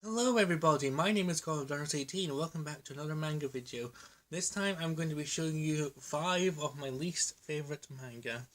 Hello everybody, my name is Darcy18 and welcome back to another manga video. This time I'm going to be showing you 5 of my least favourite manga.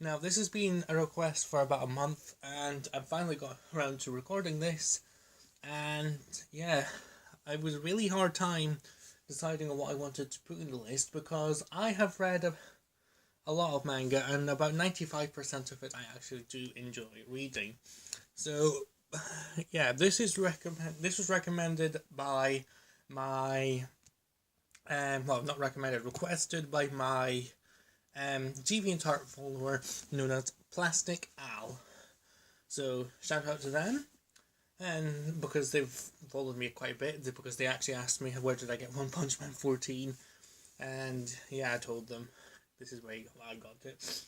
Now this has been a request for about a month and I finally got around to recording this, and yeah, it was a really hard time deciding on what I wanted to put in the list because I have read a lot of manga and about 95% of it I actually do enjoy reading. So yeah, this was recommended by my well, not recommended, requested by my DeviantArt follower known as Plastic Al. So shout out to them, and because they've followed me quite a bit, because they actually asked me where did I get One Punch Man 14, and yeah, I told them this is where I got it.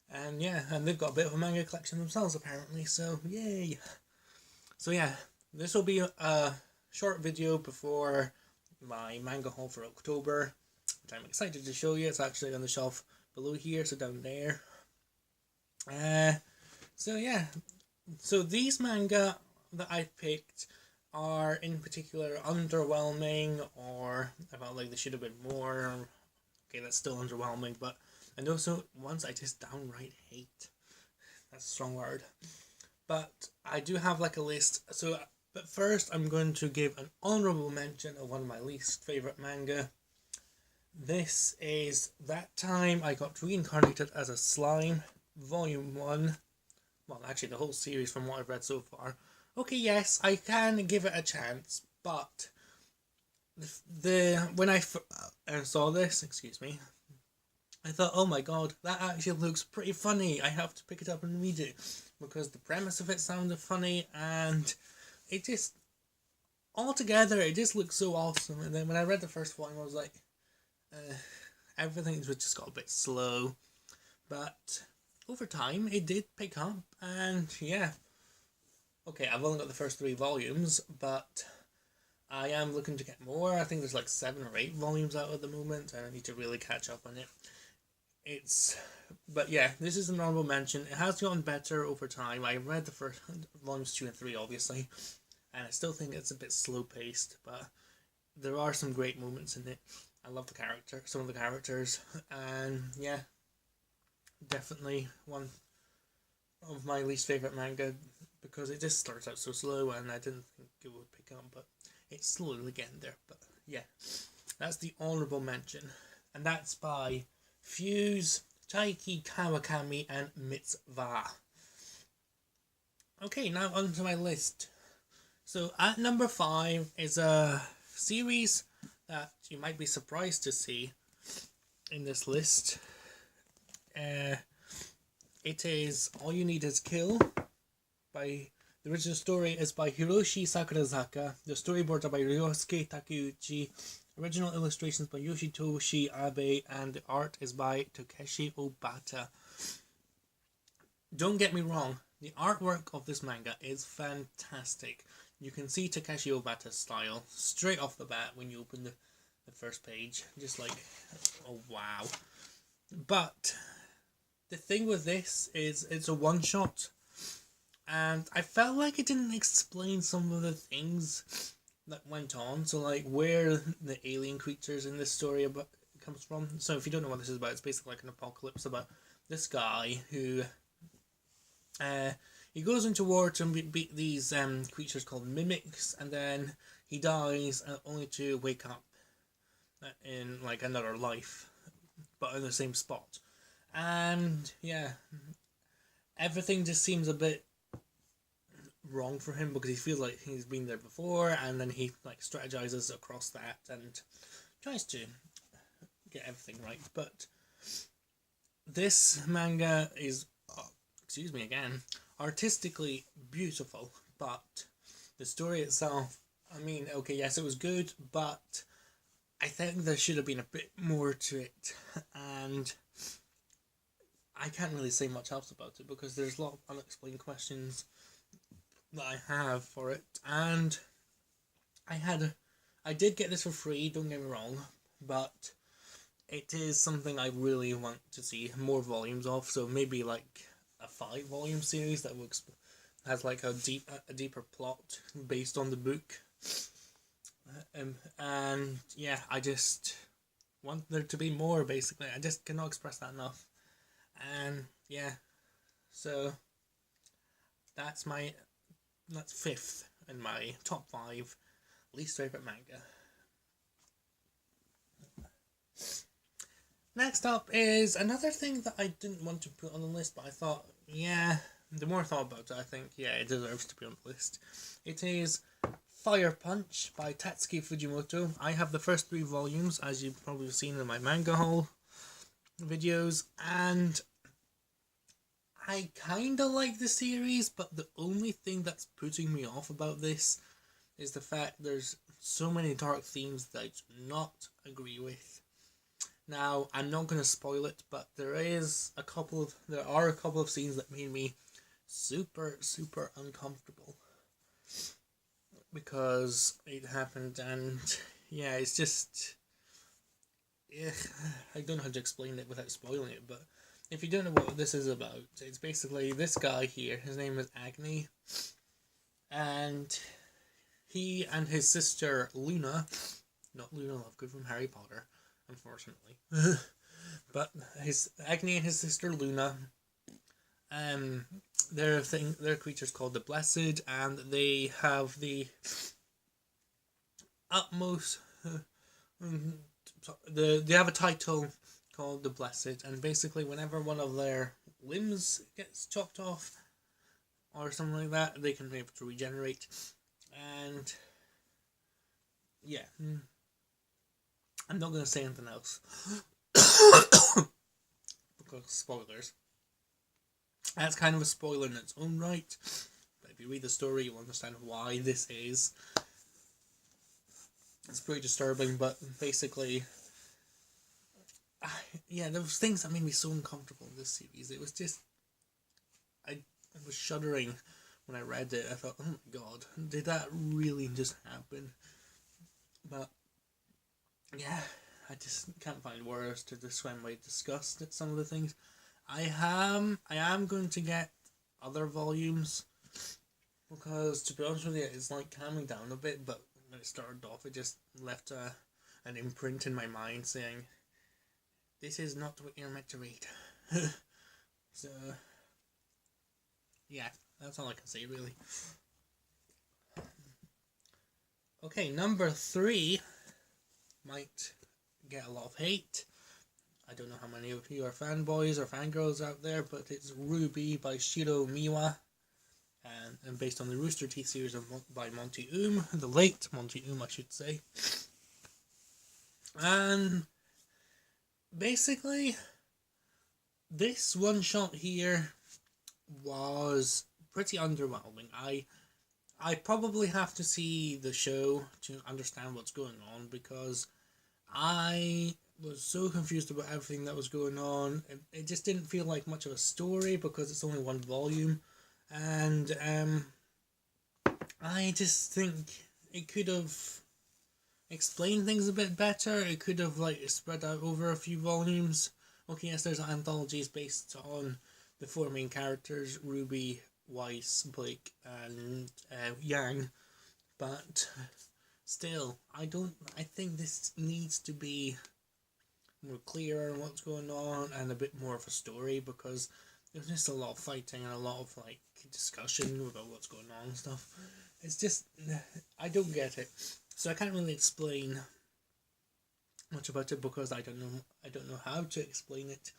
And yeah, and they've got a bit of a manga collection themselves apparently, so yay. So yeah, this will be a short video before my manga haul for October, which I'm excited to show you. It's actually on the shelf below here, so down there. So yeah, so these manga that I picked are in particular underwhelming, or I felt like they should have been more. Okay, that's still underwhelming, but and also ones I just downright hate. That's a strong word. But I do have like a list. So, but first I'm going to give an honorable mention of one of my least favorite manga. This is That Time I Got Reincarnated as a Slime, Volume 1. Well, actually the whole series from what I've read so far. Okay, yes, I can give it a chance, but when I saw this, excuse me, I thought, oh my god, that actually looks pretty funny. I have to pick it up and read it because the premise of it sounded funny, and it just altogether it just looks so awesome. And then when I read the first one, I was like, everything just got a bit slow, but over time it did pick up, and yeah. Okay, I've only got the first 3 volumes, but I am looking to get more. I think there's like 7 or 8 volumes out at the moment, and I need to really catch up on it. But yeah, this is an honorable mention. It has gotten better over time. I read the first volumes 2 and 3, obviously, and I still think it's a bit slow paced, but there are some great moments in it. I love some of the characters, and yeah, definitely one of my least favorite manga because it just starts out so slow, and I didn't think it would pick up, but it's slowly getting there. But yeah, that's the honorable mention, and that's by Fuse, Taiki Kawakami, and Mitzvah. Okay, now onto my list. So at number 5 is a series that you might be surprised to see in this list. It is All You Need Is Kill. The original story is by Hiroshi Sakurazaka. The storyboards are by Ryosuke Takeuchi. Original illustrations by Yoshitoshi Abe, and the art is by Takeshi Obata. Don't get me wrong, the artwork of this manga is fantastic. You can see Takeshi Obata's style straight off the bat when you open the first page. Just like, oh wow. But the thing with this is it's a one-shot, and I felt like it didn't explain some of the things that went on. So like where the alien creatures in this story comes from. So if you don't know what this is about, it's basically like an apocalypse about this guy who he goes into war to beat these creatures called mimics, and then he dies only to wake up in like another life, but in the same spot. And yeah, everything just seems a bit wrong for him because he feels like he's been there before, and then he like strategizes across that and tries to get everything right. But this manga is, excuse me again, artistically beautiful, but the story itself, I mean, okay, yes, it was good, but I think there should have been a bit more to it, and I can't really say much else about it because there's a lot of unexplained questions that I have for it, and I did get this for free, don't get me wrong, but it is something I really want to see more volumes of, so maybe like a 5-volume series that has like a deeper plot based on the book, And yeah, I just want there to be more, basically. I just cannot express that enough. And yeah, so that's fifth in my top 5 least favorite manga. Next up is another thing that I didn't want to put on the list, but I thought, yeah, the more I thought about it, I think, yeah, it deserves to be on the list. It is Fire Punch by Tatsuki Fujimoto. I have the first 3 volumes, as you've probably seen in my manga haul videos, and I kinda like the series, but the only thing that's putting me off about this is the fact there's so many dark themes that I do not agree with. Now, I'm not going to spoil it, but there are a couple of scenes that made me super, super uncomfortable because it happened, and yeah, it's just, yeah, I don't know how to explain it without spoiling it, but if you don't know what this is about, it's basically this guy here, his name is Agni, and he and his sister Luna, not Luna Lovegood from Harry Potter, unfortunately, but Agni and his sister Luna, they're creatures called the Blessed, and they have the utmost, they have a title called the Blessed, and basically whenever one of their limbs gets chopped off or something like that, they can be able to regenerate. And yeah, I'm not going to say anything else because spoilers. That's kind of a spoiler in its own right, but if you read the story, you'll understand why this is. It's pretty disturbing, but basically, yeah, there was things that made me so uncomfortable in this series. It was just, I was shuddering when I read it. I thought, oh my god, did that really just happen? But yeah, I just can't find words to describe my disgust at some of the things. I am going to get other volumes because, to be honest with you, it's like calming down a bit, but when it started off, it just left an imprint in my mind saying, this is not what you're meant to read. So, yeah, that's all I can say, really. Okay, number 3 might get a lot of hate. I don't know how many of you are fanboys or fangirls out there, but it's Ruby by Shiro Miwa, and based on the Rooster Teeth series by Monty the late Monty I should say. And basically, this one shot here was pretty underwhelming. I probably have to see the show to understand what's going on, because I was so confused about everything that was going on. It just didn't feel like much of a story because it's only 1 volume, and I just think it could have explained things a bit better. It could have spread out over a few volumes. Okay, yes, there's anthologies based on the 4 main characters, Ruby, Weiss, Blake, and Yang, but still, I think this needs to be more clear on what's going on and a bit more of a story, because there's just a lot of fighting and a lot of discussion about what's going on and stuff. It's just, I don't get it, so I can't really explain much about it because I don't know how to explain it.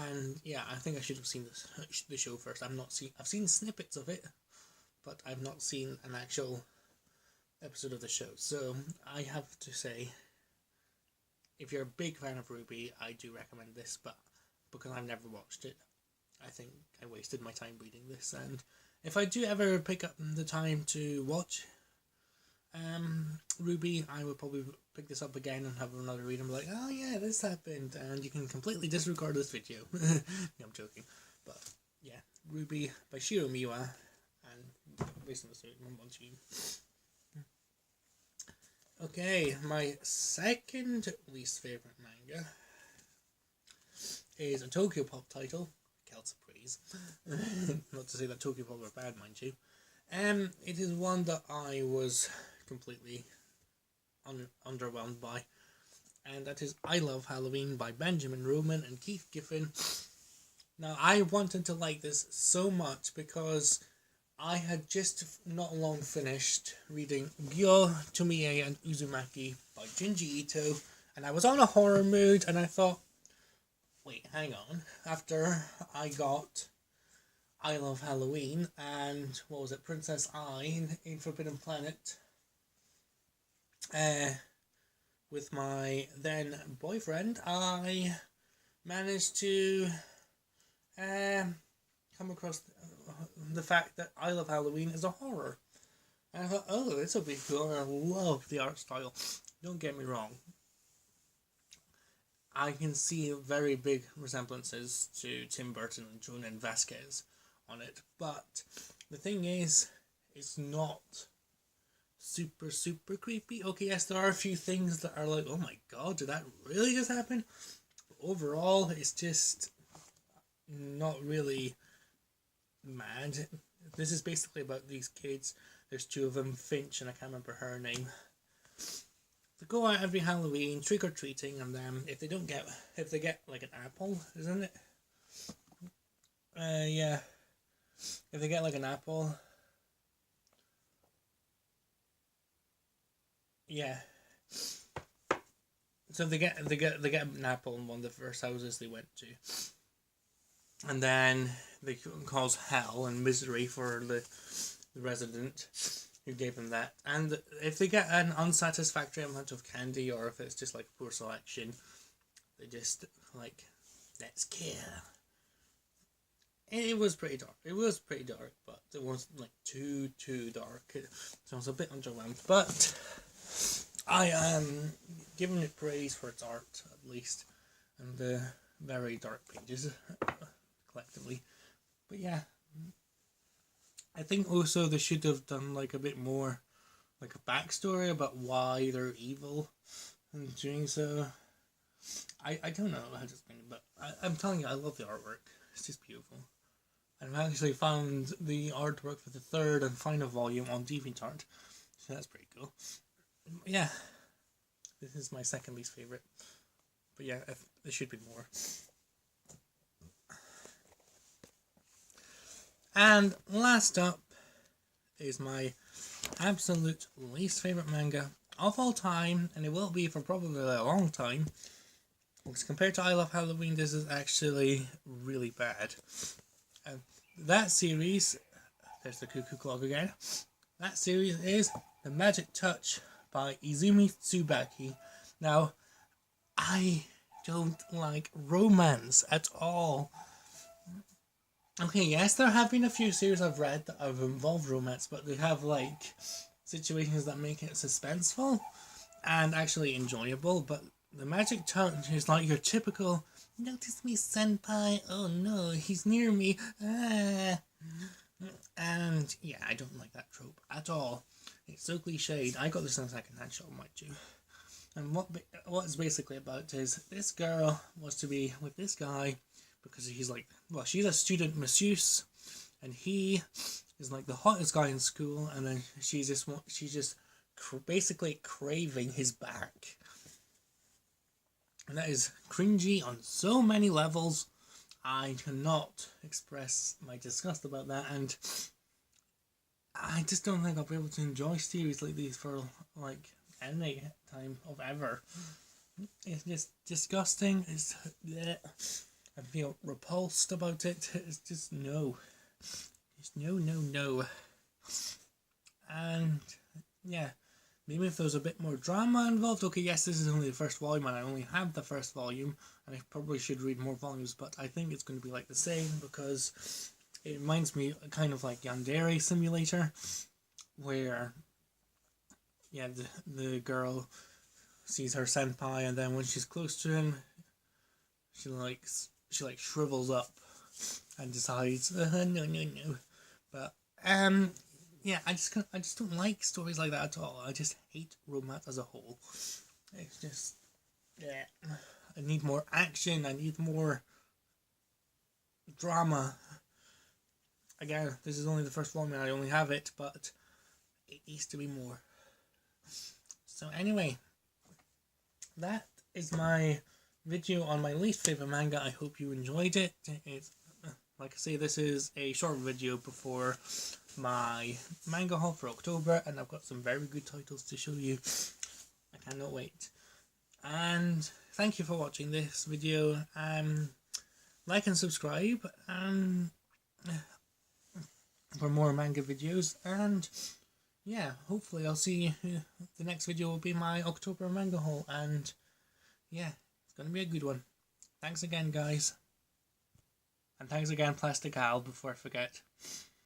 And yeah, I think I should have seen the show first. I've seen snippets of it, but I've not seen an actual episode of the show. So I have to say, if you're a big fan of Ruby, I do recommend this, but because I've never watched it, I think I wasted my time reading this. And if I do ever pick up the time to watch Ruby, I will probably pick this up again and have another read and be like, oh yeah, this happened, and you can completely disregard this video. No, I'm joking. But yeah, Ruby by Shiro Miwa, and based on the story, okay, my second least favourite manga is a Tokyo Pop title, Celts of Praise. Not to say that Tokyo Pop are bad, mind you. It is one that I was completely underwhelmed by, and that is I Love Halloween by Benjamin Roman and Keith Giffen. Now, I wanted to like this so much because I had just not long finished reading Gyo, Tomie and Uzumaki by Junji Ito, and I was on a horror mood, and I thought, wait, hang on. After I got I Love Halloween and, what was it, Princess Ai in Forbidden Planet, with my then boyfriend, I managed to come across the fact that I Love Halloween is a horror. And I thought, oh, this will be cool. I love the art style. Don't get me wrong. I can see very big resemblances to Tim Burton and Jonan Vasquez on it. But the thing is, it's not super creepy. Okay, yes, there are a few things that are like, oh my god, did that really just happen? But overall, it's just not really mad. This is basically about these kids. There's two of them, Finch and I can't remember her name. They go out every Halloween trick or treating, and then if they get like an apple, isn't it? Yeah. If they get like an apple, yeah. So they get an apple in one of the first houses they went to, and then they cause hell and misery for the resident who gave them that. And if they get an unsatisfactory amount of candy, or if it's just like poor selection, they just like, let's kill. It was pretty dark. It was pretty dark, but it wasn't like too dark. So I was a bit underwhelmed. But I am giving it praise for its art, at least, and the very dark pages collectively. But yeah, I think also they should have done like a bit more, like a backstory about why they're evil and doing so. I don't know how to explain it, but I'm telling you, I love the artwork. It's just beautiful. And I've actually found the artwork for the third and final volume on DeviantArt, so that's pretty cool. Yeah, this is my second least favourite. But yeah, there should be more. And last up is my absolute least favourite manga of all time, and it will be for probably a long time, because compared to I Love Halloween, this is actually really bad. That series, there's the cuckoo clock again, that series is The Magic Touch by Izumi Tsubaki. Now, I don't like romance at all. Okay, yes, there have been a few series I've read that have involved romance, but they have like situations that make it suspenseful and actually enjoyable. But The Magic Touch is like your typical, notice me senpai, oh no, he's near me, ah. And yeah, I don't like that trope at all. It's so cliched. I got this in a second-hand shop, mind you. And what it's basically about is this girl wants to be with this guy because he's like, well, she's a student masseuse, and he is like the hottest guy in school, and then she's just basically craving his back. And that is cringy on so many levels. I cannot express my disgust about that, and I just don't think I'll be able to enjoy series like these for like any time of ever. It's just disgusting. It's I feel repulsed about it. It's just no. It's no. And yeah, maybe if there was a bit more drama involved. Okay, yes, this is only the first volume, and I only have the first volume, and I probably should read more volumes, but I think it's going to be like the same, because it reminds me kind of like Yandere Simulator, where yeah, the girl sees her senpai, and then when she's close to him, she shrivels up and decides no. But yeah, I just don't like stories like that at all. I just hate romance as a whole. It's just, yeah, I need more action. I need more drama. Again, this is only the first volume and I only have it, but it needs to be more. So anyway, that is my video on my least favourite manga. I hope you enjoyed it. It's, like I say, this is a short video before my manga haul for October, and I've got some very good titles to show you. I cannot wait. And thank you for watching this video. Like and subscribe for more manga videos, and yeah, hopefully I'll see you. The next video will be my October manga haul, and yeah, it's gonna be a good one. Thanks again, guys, and thanks again, Plastic Al, before I forget.